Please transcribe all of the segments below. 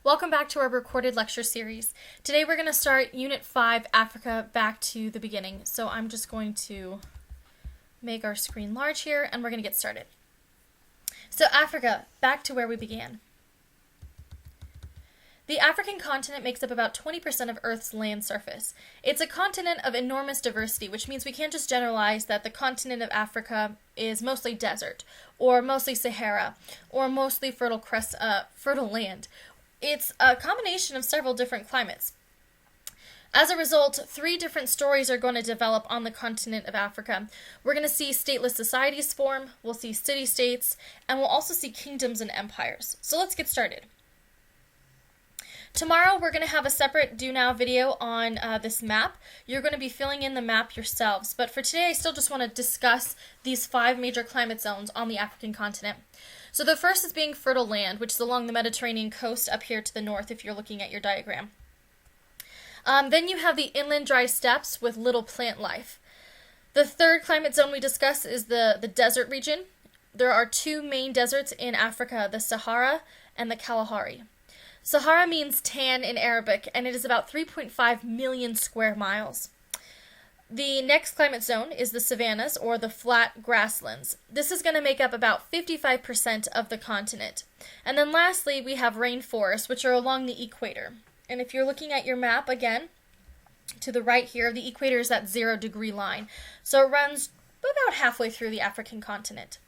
Welcome back to our recorded lecture series. Today we're going to start Unit 5, Africa, back to the beginning. So I'm just going to make our screen large here and we're going to get started. So Africa, back to where we began. The African continent makes up about 20% of Earth's land surface. It's a continent of enormous diversity, which means we can't just generalize that the continent of Africa is mostly desert, or mostly Sahara, or mostly fertile land. It's a combination of several different climates. As a result, 3 different stories are going to develop on the continent of Africa. We're going to see stateless societies form, we'll see city-states, and we'll also see kingdoms and empires. So let's get started. Tomorrow we're going to have a separate Do Now video on this map. You're going to be filling in the map yourselves, but for today I still just want to discuss these 5 major climate zones on the African continent. So the first is being fertile land, which is along the Mediterranean coast up here to the north if you're looking at your diagram. Then you have the inland dry steppes with little plant life. The third climate zone we discuss is the desert region. There are 2 main deserts in Africa, the Sahara and the Kalahari. Sahara means tan in Arabic, and it is about 3.5 million square miles. The next climate zone is the savannas, or the flat grasslands. This is going to make up about 55% of the continent. And then lastly, we have rainforests, which are along the equator. And if you're looking at your map again, to the right here, the equator is that 0-degree line. So it runs about halfway through the African continent.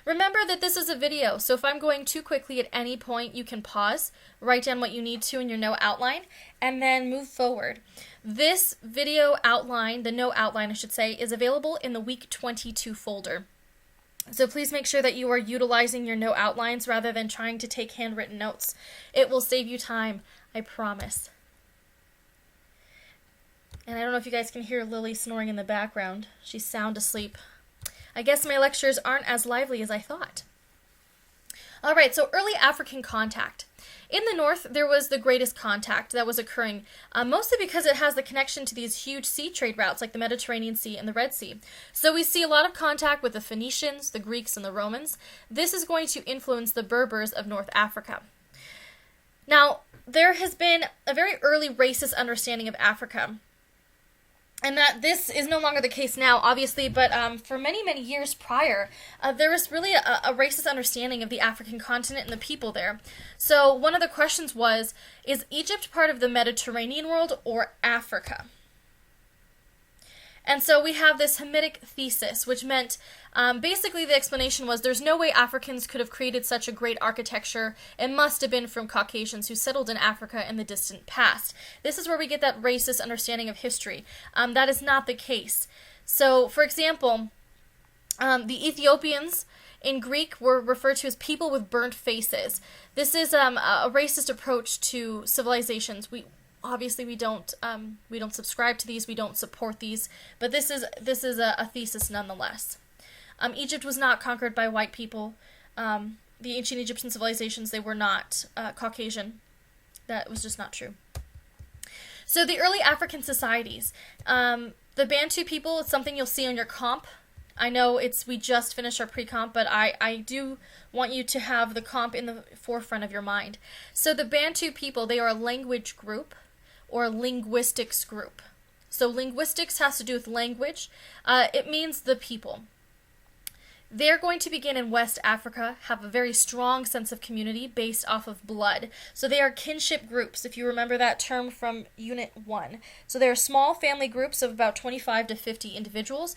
Remember that this is a video, so if I'm going too quickly at any point, you can pause, write down what you need to in your note outline, and then move forward. This video outline, the note outline I should say, is available in the Week 22 folder. So please make sure that you are utilizing your note outlines rather than trying to take handwritten notes. It will save you time, I promise. And I don't know if you guys can hear Lily snoring in the background. She's sound asleep. I guess my lectures aren't as lively as I thought. All right, so early African contact. In the north, there was the greatest contact that was occurring, mostly because it has the connection to these huge sea trade routes like the Mediterranean Sea and the Red Sea. So we see a lot of contact with the Phoenicians, the Greeks, and the Romans. This is going to influence the Berbers of North Africa. Now, there has been a very early racist understanding of Africa. And that this is no longer the case now, obviously, but for many, many years prior, there was really a racist understanding of the African continent and the people there. So one of the questions was, is Egypt part of the Mediterranean world or Africa? And so we have this Hamitic thesis, which meant basically the explanation was there's no way Africans could have created such a great architecture. It must have been from Caucasians who settled in Africa in the distant past. This is where we get that racist understanding of history. That is not the case. So, for example, the Ethiopians in Greek were referred to as people with burnt faces. This is a racist approach to civilizations. Obviously, we don't subscribe to these. We don't support these. But this is a thesis nonetheless. Egypt was not conquered by white people. The ancient Egyptian civilizations, they were not Caucasian. That was just not true. So the early African societies. The Bantu people is something you'll see on your comp. I know we just finished our pre-comp, but I do want you to have the comp in the forefront of your mind. So the Bantu people, they are a language group, or linguistics group. So linguistics has to do with language. It means the people. They're going to begin in West Africa, have a very strong sense of community based off of blood. So they are kinship groups, if you remember that term from Unit 1. So they are small family groups of about 25 to 50 individuals.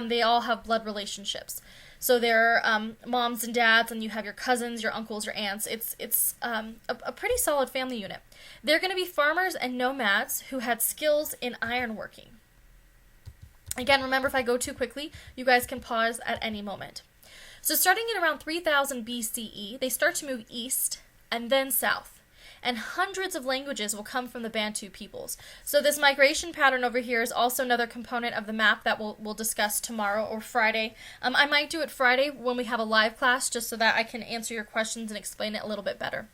They all have blood relationships. So they're moms and dads, and you have your cousins, your uncles, your aunts. It's a pretty solid family unit. They're going to be farmers and nomads who had skills in ironworking. Again, remember, if I go too quickly, you guys can pause at any moment. So starting in around 3000 BCE, they start to move east and then south. And hundreds of languages will come from the Bantu peoples. So this migration pattern over here is also another component of the map that we'll discuss tomorrow or Friday. I might do it Friday when we have a live class, just so that I can answer your questions and explain it a little bit better.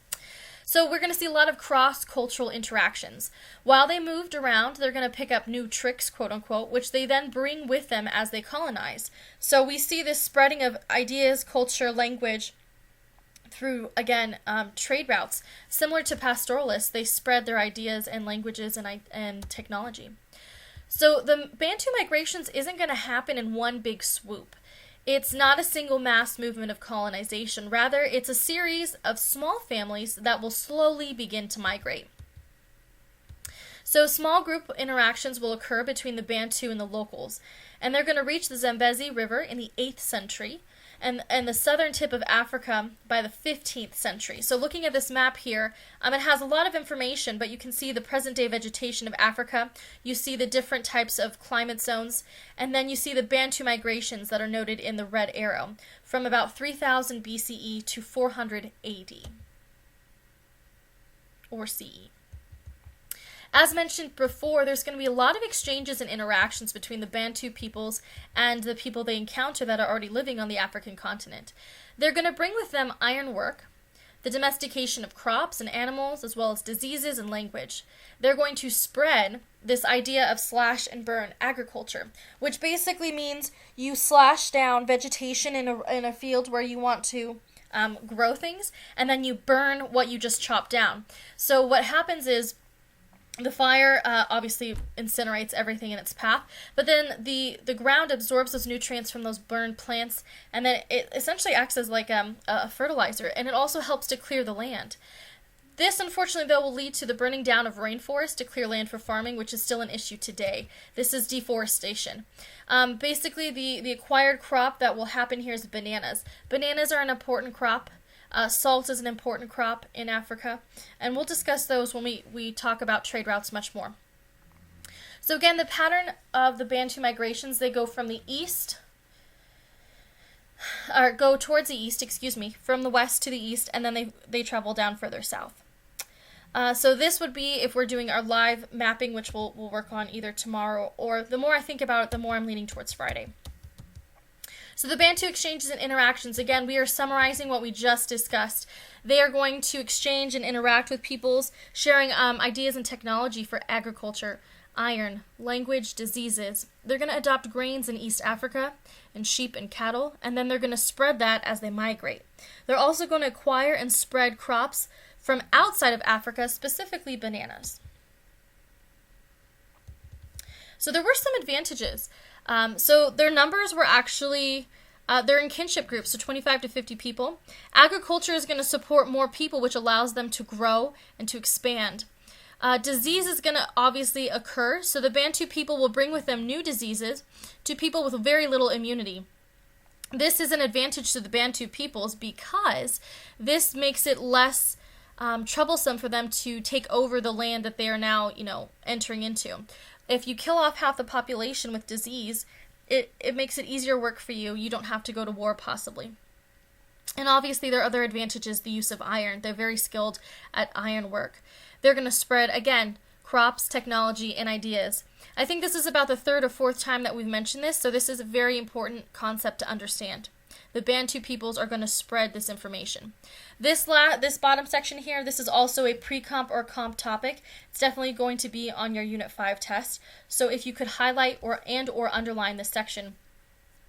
So we're going to see a lot of cross-cultural interactions. While they moved around, they're going to pick up new tricks, quote-unquote, which they then bring with them as they colonize. So we see this spreading of ideas, culture, language through, again, trade routes. Similar to pastoralists, they spread their ideas and languages and technology. So the Bantu migrations isn't going to happen in one big swoop. It's not a single mass movement of colonization. Rather, it's a series of small families that will slowly begin to migrate. So small group interactions will occur between the Bantu and the locals, and they're going to reach the Zambezi River in the 8th century, and the southern tip of Africa by the 15th century. So looking at this map here, it has a lot of information, but you can see the present-day vegetation of Africa. You see the different types of climate zones, and then you see the Bantu migrations that are noted in the red arrow from about 3000 BCE to 400 AD or CE. As mentioned before, there's going to be a lot of exchanges and interactions between the Bantu peoples and the people they encounter that are already living on the African continent. They're going to bring with them ironwork, the domestication of crops and animals, as well as diseases and language. They're going to spread this idea of slash and burn agriculture, which basically means you slash down vegetation in a field where you want to grow things, and then you burn what you just chopped down. So what happens is the fire obviously incinerates everything in its path, but then the ground absorbs those nutrients from those burned plants, and then it essentially acts as like a fertilizer, and it also helps to clear the land. This, unfortunately, though, will lead to the burning down of rainforest to clear land for farming, which is still an issue today. This is deforestation. Basically, the acquired crop that will happen here is bananas. Bananas are an important crop. Salt is an important crop in Africa, and we'll discuss those when we talk about trade routes much more. So again, the pattern of the Bantu migrations, they go from the east, or go towards the east, from the west to the east, and then they travel down further south. So this would be if we're doing our live mapping, which we'll work on either tomorrow, or the more I think about it, the more I'm leaning towards Friday. So the Bantu exchanges and interactions, again, we are summarizing what we just discussed. They are going to exchange and interact with peoples, sharing ideas and technology for agriculture, iron, language, diseases. They're going to adopt grains in East Africa and sheep and cattle, and then they're going to spread that as they migrate. They're also going to acquire and spread crops from outside of Africa, specifically bananas. So there were some advantages. So their numbers were actually, they're in kinship groups, so 25 to 50 people. Agriculture is going to support more people, which allows them to grow and to expand. Disease is going to obviously occur, so the Bantu people will bring with them new diseases to people with very little immunity. This is an advantage to the Bantu peoples because this makes it less troublesome for them to take over the land that they are now, entering into. If you kill off half the population with disease, it makes it easier work for you. You don't have to go to war, possibly. And obviously there are other advantages, the use of iron. They're very skilled at iron work. They're going to spread, again, crops, technology, and ideas. I think this is about the third or fourth time that we've mentioned this, so this is a very important concept to understand. The Bantu peoples are going to spread this information. This bottom section here, this is also a pre-comp or comp topic. It's definitely going to be on your Unit 5 test. So if you could highlight or underline this section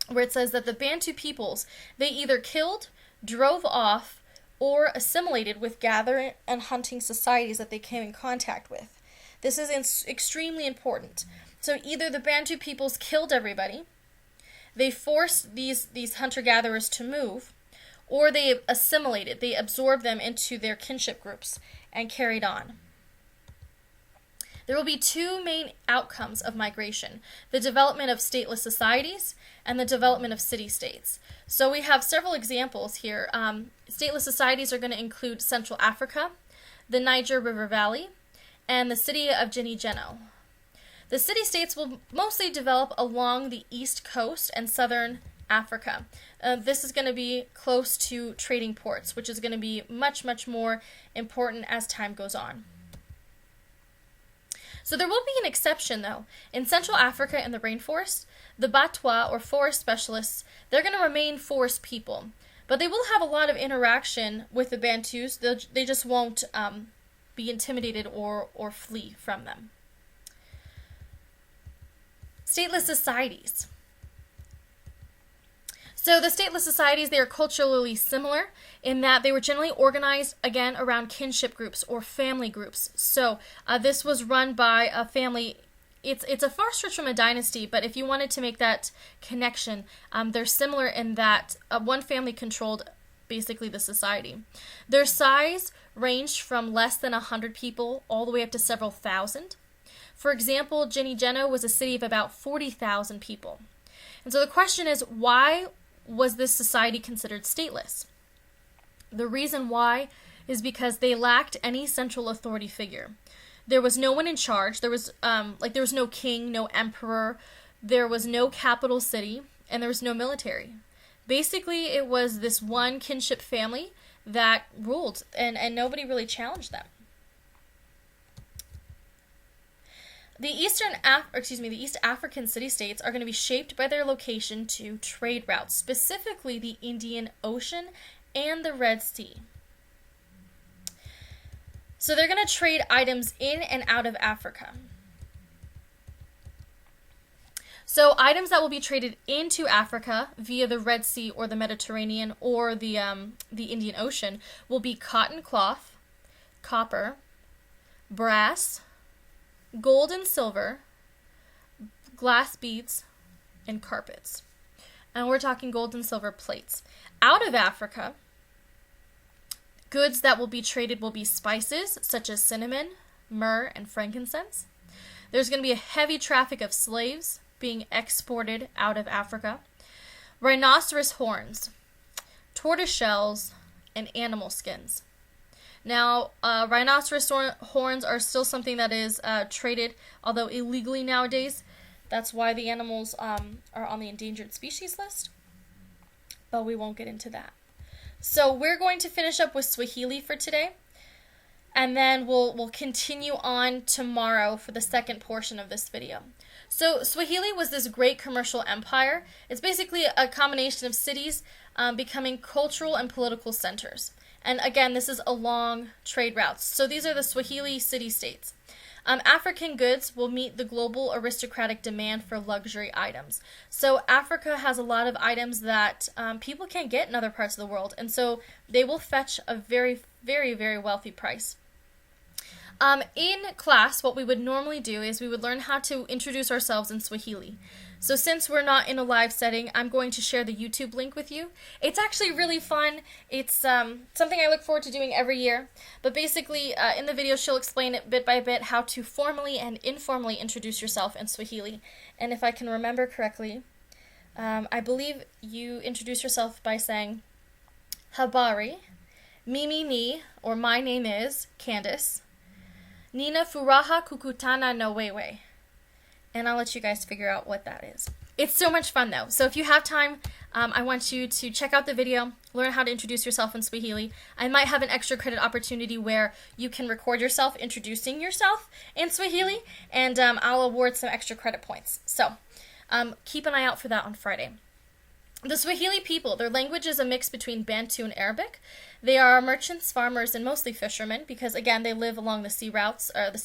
where it says that the Bantu peoples, they either killed, drove off, or assimilated with gathering and hunting societies that they came in contact with. This is extremely important. So either the Bantu peoples killed everybody, they forced these hunter-gatherers to move, or they assimilated, they absorbed them into their kinship groups and carried on. There will be two main outcomes of migration: the development of stateless societies and the development of city-states. So we have several examples here. Stateless societies are going to include Central Africa, the Niger River Valley, and the city of Geni-Geno. The city-states will mostly develop along the east coast and southern Africa. This is going to be close to trading ports, which is going to be much, much more important as time goes on. So there will be an exception, though. In Central Africa and the rainforest, the Batwa, or forest specialists, they're going to remain forest people. But they will have a lot of interaction with the Bantus. They just won't be intimidated or flee from them. Stateless societies. So the stateless societies, they are culturally similar in that they were generally organized, again, around kinship groups or family groups. So this was run by a family. It's a far stretch from a dynasty, but if you wanted to make that connection, they're similar in that one family controlled basically the society. Their size ranged from less than 100 people all the way up to several thousand. For example, Gennaro was a city of about 40,000 people. And so the question is, why was this society considered stateless? The reason why is because they lacked any central authority figure. There was no one in charge. There was no king, no emperor. There was no capital city, and there was no military. Basically, it was this one kinship family that ruled, and nobody really challenged them. The East African city-states are going to be shaped by their location to trade routes, specifically the Indian Ocean and the Red Sea. So they're going to trade items in and out of Africa. So items that will be traded into Africa via the Red Sea or the Mediterranean or the Indian Ocean will be cotton cloth, copper, brass, gold and silver, glass beads, and carpets. And we're talking gold and silver plates. Out of Africa, goods that will be traded will be spices such as cinnamon, myrrh, and frankincense. There's going to be a heavy traffic of slaves being exported out of Africa. Rhinoceros horns, tortoise shells, and animal skins. Now, rhinoceros horns are still something that is traded, although illegally nowadays. That's why the animals are on the endangered species list. But we won't get into that. So we're going to finish up with Swahili for today. And then we'll continue on tomorrow for the second portion of this video. So Swahili was this great commercial empire. It's basically a combination of cities becoming cultural and political centers. And again, this is along trade routes. So these are the Swahili city-states. African goods will meet the global aristocratic demand for luxury items. So Africa has a lot of items that people can't get in other parts of the world. And so they will fetch a very, very, very wealthy price. In class, what we would normally do is we would learn how to introduce ourselves in Swahili. So since we're not in a live setting, I'm going to share the YouTube link with you. It's actually really fun. It's something I look forward to doing every year. But basically, in the video, she'll explain it bit by bit how to formally and informally introduce yourself in Swahili. And if I can remember correctly, I believe you introduce yourself by saying, Habari, Mimi ni, or my name is, Candace, Nina Furaha Kukutana no Wewe. And I'll let you guys figure out what that is. It's so much fun though. So if you have time, I want you to check out the video, learn how to introduce yourself in Swahili. I might have an extra credit opportunity where you can record yourself introducing yourself in Swahili, and I'll award some extra credit points. So keep an eye out for that on Friday. The Swahili people, their language is a mix between Bantu and Arabic. They are merchants, farmers, and mostly fishermen because, again, they live along the sea routes, or the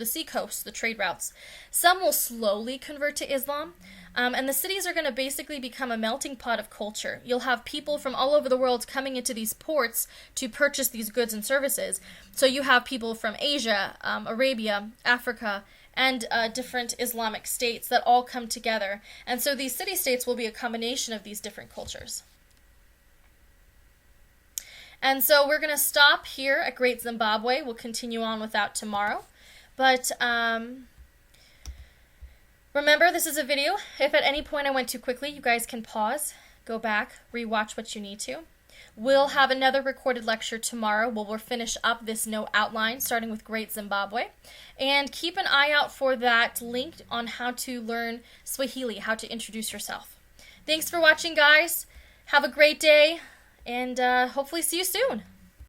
sea coast, the trade routes. Some will slowly convert to Islam, and the cities are going to basically become a melting pot of culture. You'll have people from all over the world coming into these ports to purchase these goods and services. So you have people from Asia, Arabia, Africa, and different Islamic states that all come together. And so these city-states will be a combination of these different cultures. And so we're going to stop here at Great Zimbabwe. We'll continue on with that tomorrow. But remember, this is a video. If at any point I went too quickly, you guys can pause, go back, rewatch what you need to. We'll have another recorded lecture tomorrow where we'll finish up this no outline, starting with Great Zimbabwe. And keep an eye out for that link on how to learn Swahili, how to introduce yourself. Thanks for watching, guys. Have a great day, and hopefully see you soon.